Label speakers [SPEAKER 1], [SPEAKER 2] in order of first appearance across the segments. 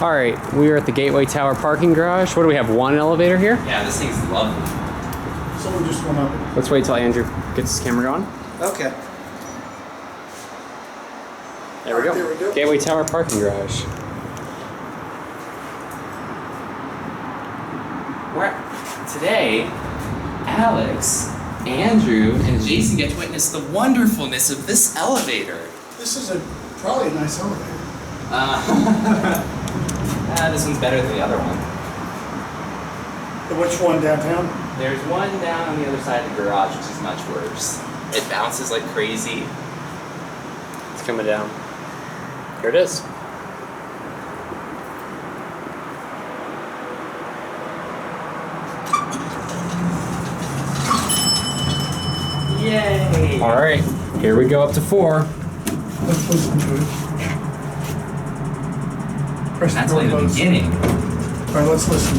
[SPEAKER 1] All right, we are at the Gateway Tower parking garage. What do we have? One elevator here?
[SPEAKER 2] Yeah, this thing's lovely.
[SPEAKER 3] Someone just went up.
[SPEAKER 1] Let's wait till Andrew gets his camera going.
[SPEAKER 3] Okay.
[SPEAKER 1] There we go.
[SPEAKER 3] There we go.
[SPEAKER 1] Gateway Tower parking garage.
[SPEAKER 2] Today, Alex, Andrew, and Jason get to witness the wonderfulness of this elevator.
[SPEAKER 3] This is probably a nice elevator.
[SPEAKER 2] This one's better than the other one.
[SPEAKER 3] Which one downtown?
[SPEAKER 2] There's one down on the other side of the garage, which is much worse. It bounces like crazy.
[SPEAKER 1] It's coming down. Here it is.
[SPEAKER 2] Yay!
[SPEAKER 1] All right, here we go up to 4.
[SPEAKER 3] Let's listen to it. Press
[SPEAKER 2] That's
[SPEAKER 3] door
[SPEAKER 2] only the
[SPEAKER 3] close.
[SPEAKER 2] beginning.
[SPEAKER 3] All right, let's listen.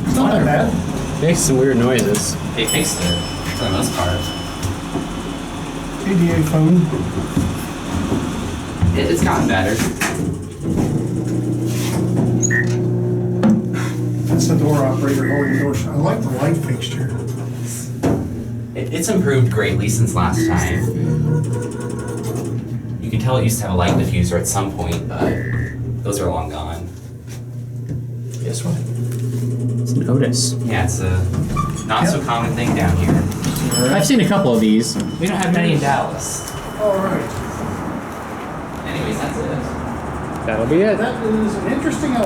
[SPEAKER 3] It's not that bad.
[SPEAKER 1] Makes some weird noises.
[SPEAKER 2] They fixed it, for the most part.
[SPEAKER 3] ADA phone.
[SPEAKER 2] It's gotten better.
[SPEAKER 3] That's the door operator holding the door shut. I like the light fixture.
[SPEAKER 2] It's improved greatly since last time. You can tell it used to have a light diffuser at some point, but those are long gone.
[SPEAKER 3] Guess what?
[SPEAKER 1] It's an Otis.
[SPEAKER 2] Yeah, it's a not so common thing down here.
[SPEAKER 1] I've seen a couple of these.
[SPEAKER 2] We don't have many in Dallas.
[SPEAKER 3] All right.
[SPEAKER 2] Anyways, that's it.
[SPEAKER 1] That'll be it.
[SPEAKER 3] That is an interesting